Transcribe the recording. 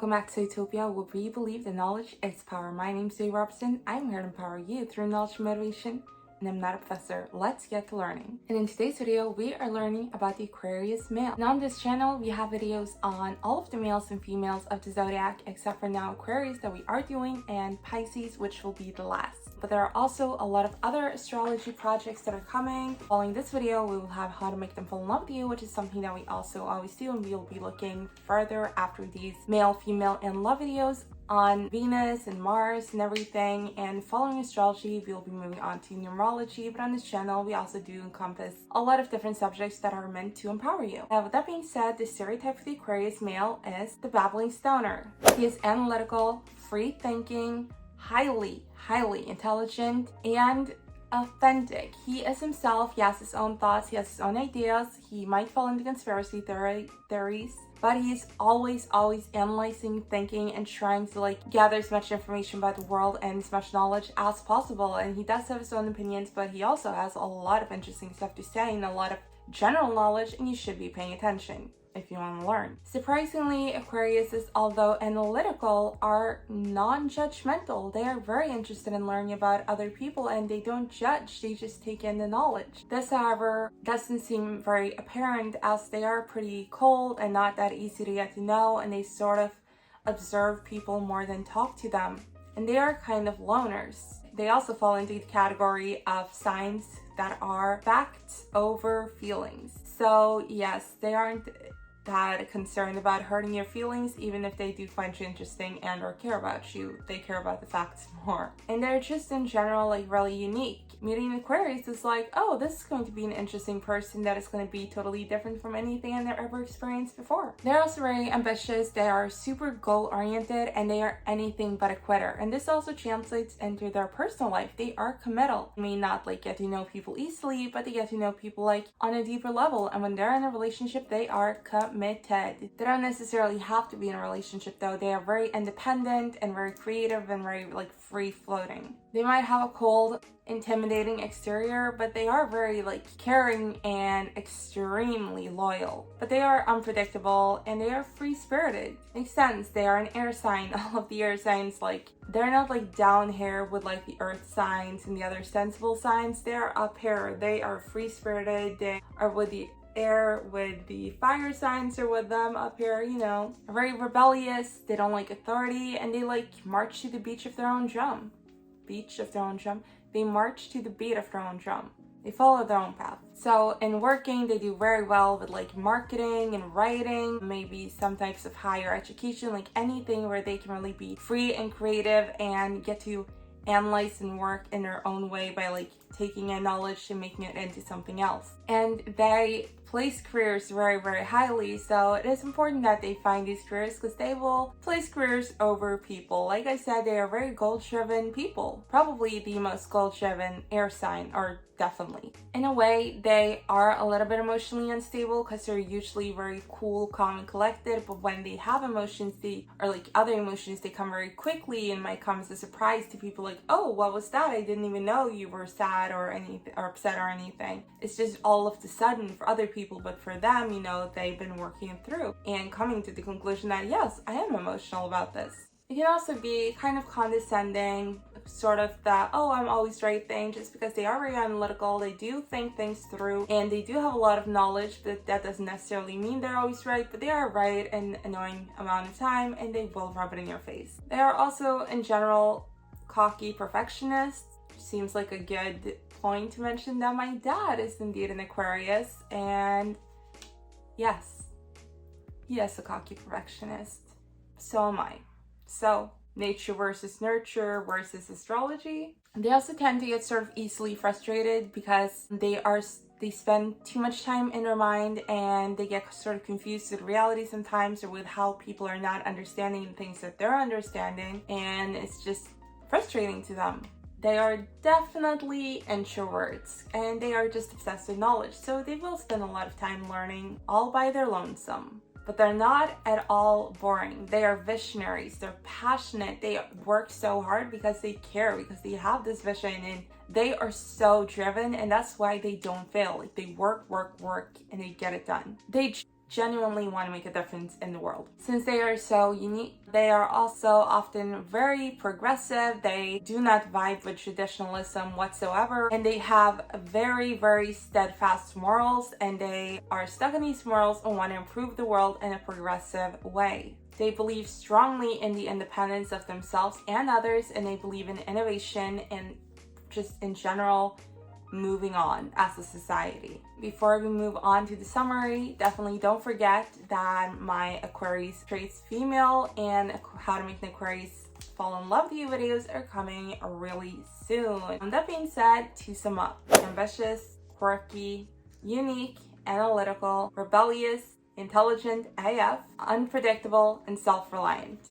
Welcome back to Utopia, where we believe that knowledge is power. My name's Zoe Robertson. I'm here to empower you through knowledge and motivation, and I'm not a professor. Let's get to learning. And in today's video, we are learning about the Aquarius male. Now on this channel, we have videos on all of the males and females of the Zodiac, except for now Aquarius that we are doing, and Pisces, which will be the last. But there are also a lot of other astrology projects that are coming. Following this video, we will have how to make them fall in love with you, which is something that we also always do, and we will be looking further after these male, female, and love videos on Venus and Mars and everything. And following astrology, we'll be moving on to numerology, but on this channel we also do encompass a lot of different subjects that are meant to empower you. Now with that being said, the stereotype for the Aquarius male is the babbling stoner. He is analytical, free thinking, highly intelligent, and authentic. He is himself. He has his own thoughts, he has his own ideas. He might fall into conspiracy theories, but he's always analyzing, thinking, and trying to gather as much information about the world and as much knowledge as possible. And he does have his own opinions, but he also has a lot of interesting stuff to say and a lot of general knowledge, and you should be paying attention if you want to learn. Surprisingly, Aquariuses, although analytical, are non-judgmental. They are very interested in learning about other people, and they don't judge, they just take in the knowledge. This, however, doesn't seem very apparent, as they are pretty cold and not that easy to get to know, and they sort of observe people more than talk to them. And they are kind of loners. They also fall into the category of signs that are facts over feelings. So yes, they aren't that concerned about hurting your feelings, even if they do find you interesting and or care about you. They care about the facts more. And they're just in general really unique. Meeting Aquarius is oh, this is going to be an interesting person that is going to be totally different from anything I've ever experienced before. They're also very ambitious, they are super goal-oriented, and they are anything but a quitter. And this also translates into their personal life. They are committal. They may not get to know people easily, but they get to know people on a deeper level. And when they're in a relationship, they are committed. They don't necessarily have to be in a relationship though. They are very independent and very creative and very free-floating. They might have a cold, intimidating exterior, but they are very caring and extremely loyal. But they are unpredictable and they are free-spirited. Makes sense, they are an air sign. All of the air signs, they're not down here with the earth signs and the other sensible signs. They're up here. They are free-spirited. They are with the air, with the fire signs are with them up here, very rebellious. They don't like authority, and they march to the beat of their own drum. They march to the beat of their own drum. They follow their own path. So in working, they do very well with marketing and writing, maybe some types of higher education, anything where they can really be free and creative and get to analyze and work in their own way by taking in knowledge and making it into something else. And they place careers very highly, so it is important that they find these careers because they will place careers over people. Like I said, they are very goal-driven people. Probably the most goal-driven air sign, or definitely. In a way, they are a little bit emotionally unstable because they're usually very cool, calm, and collected, but when they have emotions, other emotions, they come very quickly and might come as a surprise to people oh, what was that? I didn't even know you were sad or anything, or upset or anything. It's just all of the sudden for other people, but for them, they've been working it through and coming to the conclusion that yes, I am emotional about this. It can also be kind of condescending, sort of that, oh, I'm always right thing, just because they are very analytical, they do think things through, and they do have a lot of knowledge, but that doesn't necessarily mean they're always right, but they are right an annoying amount of time, and they will rub it in your face. They are also, in general, cocky perfectionists. Seems like a good point to mention that my dad is indeed an Aquarius, and yes, he is a cocky perfectionist. So am I. So, nature versus nurture versus astrology. They also tend to get sort of easily frustrated because they spend too much time in their mind, and they get sort of confused with reality sometimes, or with how people are not understanding the things that they're understanding, and it's just frustrating to them. They are definitely introverts, and they are just obsessed with knowledge, so they will spend a lot of time learning all by their lonesome. But they're not at all boring. They are visionaries, they're passionate, they work so hard because they care, because they have this vision, and they are so driven, and that's why they don't fail. They work, and they get it done. They genuinely want to make a difference in the world. Since they are so unique, they are also often very progressive. They do not vibe with traditionalism whatsoever, and they have very, very steadfast morals, and they are stuck in these morals and want to improve the world in a progressive way. They believe strongly in the independence of themselves and others, and they believe in innovation and just in general moving on as a society. Before we move on to the summary, definitely don't forget that my Aquarius traits female and how to make an Aquarius fall in love with you videos are coming really soon. That being said, to sum up, ambitious, quirky, unique, analytical, rebellious, intelligent AF, unpredictable, and self-reliant.